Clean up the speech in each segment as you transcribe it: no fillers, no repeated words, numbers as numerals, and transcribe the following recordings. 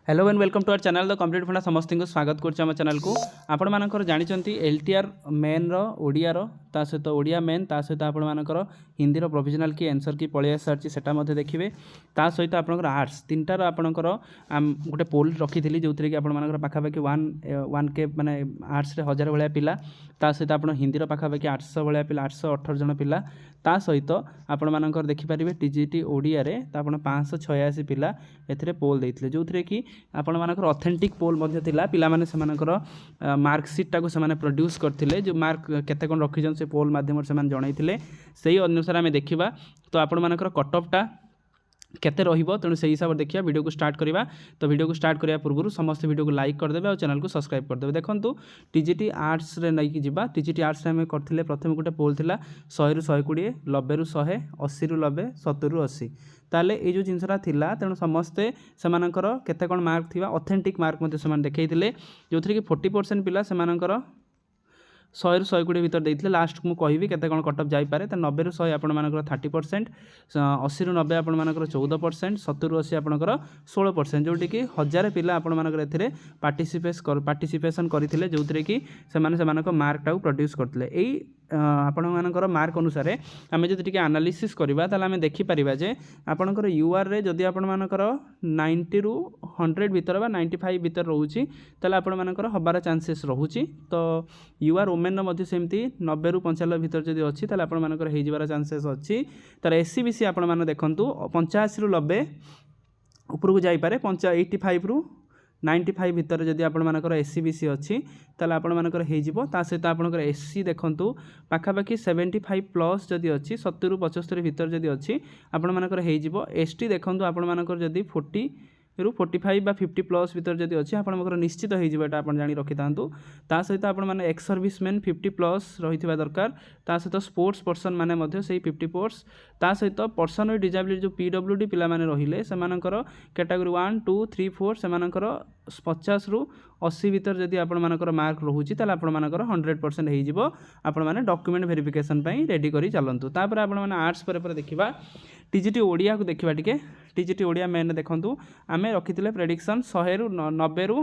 Hello and welcome to our channel the complete funda समस्त को स्वागत करुँ चैनल को आपण मानकर जानते एलटीआर मेन ओडिया ता सहित ओडिया मेन ता सहित आपण मानकर हिंदी प्रोविजनल की आंसर की पलि आसी सेटा देखिए ता सहित आपंकर आर्ट्स तीनटार आपंकर गोटे पोल रखी थी जो थी कि आप पाखापाखि वन के माने आर्ट्स 1000 भाया पिला ता सहित आप हिंदी पाखापाखि 800 भाया पिला 818 जन पिला ता सहित आपण मानकर देखिपारे टीजीटी ओडिया रे ता आपण 586 पिला एथिरे पोल देइथिले जो थी कि आपण मानकर ऑथेंटिक पोल मध्य थिला पिला माने सेमानकर मार्कशीट टाको सेमाने प्रोड्यूस करथिले जो मार्क केते कोन रखिजन से पोल माध्यम से जणैथिले सेही अनुसार आमे देखिबा तो आपण मानकर कट ऑफ टा केते रहिबो तेणु से हिसाब से देखिए वीडियो को स्टार्ट करवा। तो वीडियो को स्टार्ट करने पूर्व समस्त वीडियो को लाइक करदे और चैनल को सब्सक्राइब करदे। देखंतु टीजीटी आर्ट्स रे नहीं जिबा टीजीटी आर्ट्स रे करथिले प्रथम गोटे पोल थिला 100 रु 120 90 रु 100 80 रु 90 70 रु 80 ताले ए जो जिनसरा थिला तेणु समस्ते सेमानकर केते कोन मार्क थिबा ऑथेंटिक मार्क मते सेमान देखैथिले जो थी कि 40% पिला सेमानकर 100 रु 120 भितर देइथिले लास्ट को कहबी केते कोन कट ऑफ जाई पारे त 90 रु 100 आपण मानकर 30% 80 रु 90 आपण मानकर 14% 70 रु 80 आपणकर 16% जोटी कि 1000 पिला आपण मानकर एथिरे पार्टिसिपेशन करथिले जोथरे कि सेमानक मार्क टाउ प्रोड्यूस करथिले एई आपण मानकर मार्क अनुसार आमे जदि टिके एनालिसिस करबा ताले आमे देखि परिबा जे आपणकर यूआर रे जदि आपण मानकर 90 रु 100 भितर बा 95 भितर रहउची ताले आपण मानकर हबार चांसेस रहउची। तो यूआर वोमेन मध्ये सेमती 90 रु 95 भितर जदि अछि ताले आपण मानकर हे जिबार चांसेस अछि। तार एससीबीसी आपण मान देखंतु 85 रु 90 ऊपर को जाई पारे 85 रु 95 भितर जदि आपण मानकर एससीबीसी अच्छी ताले आपण मानकर हे जिवो ता सहित आपणकर एससी देखंतु पाखापाखि 75 प्लस जदि अच्छी 70 रु 75 भितर जदि अच्छी आपण मानकर हे जिवो। एसटी देखंतु आपण मानकर जदि 40 रु 45 बा 50 प्लस भितर जदि अच्छी आपणकर निश्चित हो जिवो एटा आपण जानि रखि तांतु। ता सहित आपण माने एक्स सर्विसमैन 50 प्लस रहिथिबा दरकार ता सहित स्पोर्ट्स पर्सन माने मध्ये सेही 50 प्लस ता सहित पर्सन विथ डिसेबिलिटी जो पीडब्ल्यूडी पिला माने रहिले सेमानकर कैटेगरी 1 2 3 4 सेमानकर 50 रु 80 भितर जदि आपण मानकर मार्क रहउची ताले आपण मानकर 100% हे जिवो आपण माने डॉक्यूमेंट वेरिफिकेशन पई रेडी करी चलंतु। तापर आपण माने आर्ट्स पर देखिबा टीजीटी ओडिया को देखिबा टिके टीजीटी ओडिया मेन देखंतु आमे रखिथिले प्रेडिक्शन 100 रु 90 रु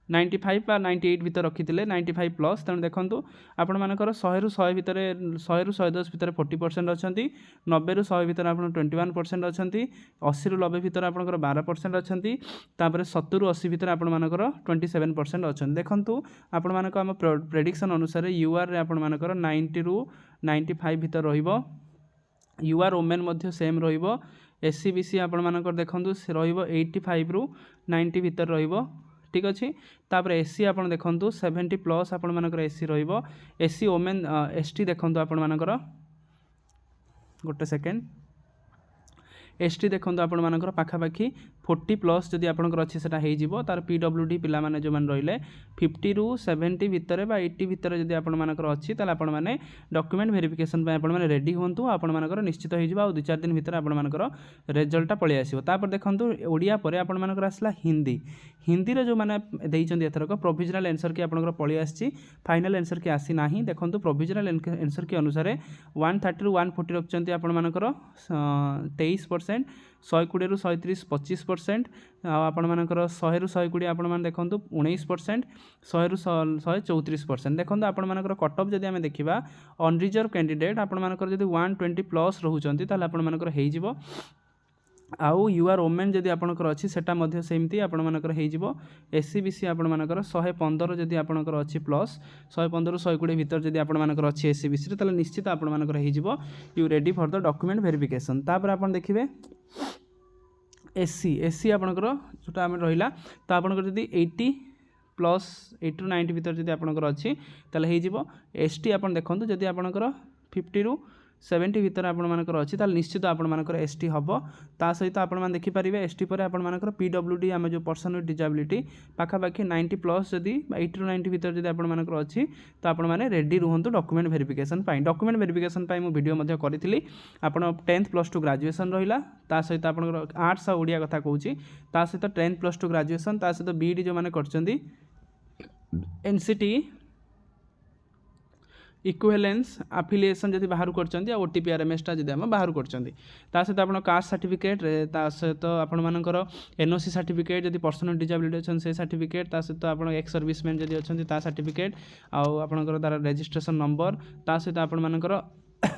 95 बा 98 भितर रखिथिले 95 प्लस तेणु देखंतु आपण मानकर 100 रु 100 भितर 100 रु 110 भितर 40% अछंती 90 रु 100 भितर आपण 21% अछंती 80 रु 90 भितर आपणकर 12% अछंती तापर 70 रु 80 भितर आपण मानकर 27% अछंती। देखंतु आपण मानक हम प्रेडिक्शन अनुसार यूआर रे आपण मानकर 90 रु 95 भितर रहिबो यूआर वोमेन मध्ये सेम रहिबो एससीबीसी आपण मानकर देखंतु रहिबो 85 रु 90 भितर रहिबो ठीक अच्छे। तापर एससी आपण देखंतु 70 प्लस आपण मानकर एससी रहिबो एससी वोमेन एसटी देखंतु आपण मानकर गोटे सेकेंड एसटी देखंतु आपण मानकर पाखापाखि 40 प्लस जदि आपणकर अच्छी सेटा हे जिवो तार पीडब्ल्यूडी पिला माने जो मान रहिले 50 रु 70 भितर बा 80 भितर जदि आपण मानकर अच्छी ताले आपण माने डॉक्यूमेंट वेरिफिकेशन पे आपण माने रेडी होंतु आपण मानकर निश्चित हे जिवो आ 2-4 दिन भितर आपण मानकर रिजल्ट पळि आसीबो। तापर देखंतु ओडिया परे आपण मानकर आसला हिंदी हिंदी रे जो माने देइचंदी एथरक प्रोविजनल आंसर की आपणकर पळि आसी फाइनल आंसर की आसी नाही देखंतु प्रोविजनल आंसर की अनुसार 130 रु 140 रखचंती आपण मानकर 23% 120 रु 130 25% आपण मानकर 100 रु 120 आपण मान देखंतु 19% 100 रु 134% देखंतु आपण मानकर कट ऑफ जदि हमें देखिबा अनरिजर्व कैंडिडेट आपण मानकर जदि 120 प्लस रहउचंती ताले आपण मानकर हे जिवो आउ यूआर वोमेन जदि आपणकर अच्छी सेटा मध्य सेमती आपण मानकर हे जिवो एससीबीसी आपण मानकर 115 जदि आपणकर अच्छी प्लस 115 रु 120 भितर जदि आपण मानकर अच्छी एससीबीसी रे ताले निश्चित आपण मानकर हे जिवो you ready for the document verification. तापर आपण देखिबे एससी एससी आपणकर जोटा हम रहिला तो आपणकर जदि 80 प्लस 80 रु 90 भितर जदि आपणकर अच्छी ताले हे जिवो एसटी आपण देखंतु जदि आपणकर 50 रु 70 भितर आपण मानकर अच्छी ताले निश्चित आपण मानकर एसटी हबो ता सहित आपण मान देखि परिबे एसटी पर आपण मानकर पीडब्ल्यूडी आमे जो पर्सन विथ डिसेबिलिटी पाखापाखि 90 प्लस जदि 80 रु 90 भितर जदि आपण मानकर अच्छी तो आपण माने रेडी रुहंतु डॉक्यूमेंट वेरिफिकेशन पाई। डॉक्यूमेंट वेरिफिकेशन पाई मु वीडियो मध्ये करिथिली आपण 10th प्लस 2 ग्रेजुएशन रहिला ता सहित आपण आर्ट्स आ ओडिया कथा कहूची ता सहित 10th प्लस 2 ग्रेजुएशन ता सहित बीडी जो माने करचंदी एनसीटी इक्विवेलेंस आफिलिएसन जब बाहर कर ओटीपी आरएमएसटा जब आम बाहर कर सहित आप कास्ट सर्टिफिकेट सहित आपर एनओसी सर्टिफिकेट जब पर्सनल डिजाबिलिटी अच्छे से सर्टिफिकेट सहित आप एक्स सर्विसमैन जब अच्छा सर्टिफिकेट आपर तार रेजिस्ट्रेशन नंबर सहित आपर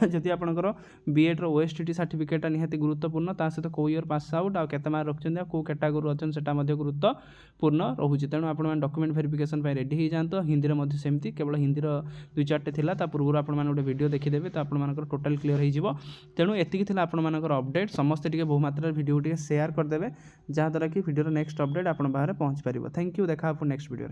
जदि आपंकर बीएड ओएसटीटी सर्टिफिकेटा निहाती गुरुत्वपूर्ण सहित कौ इयर पास आउट आउ केते मार्क रखिंट कौ कैटेगोरी अच्छा से गुरुत्वपूर्ण रोचे तेणु आप डॉक्यूमेंट वेरिफिकेशन रेडी हो जाते हिंदी में सेमती केवल हिंदी 2-4 था पूर्व आप गोटे वीडियो देखीदेवे तो आप टोटाल क्लीयर हो तेणु एतिक आपर अपडेट समस्ते टी बहु मात्रा वीडियो टी शेयर करदे जहाँद्वारा कि वीडियो नेक्स्ट अपडेट आप बाहर पहुँच पार। थैंक यू देखा नेक्स्ट वीडियो।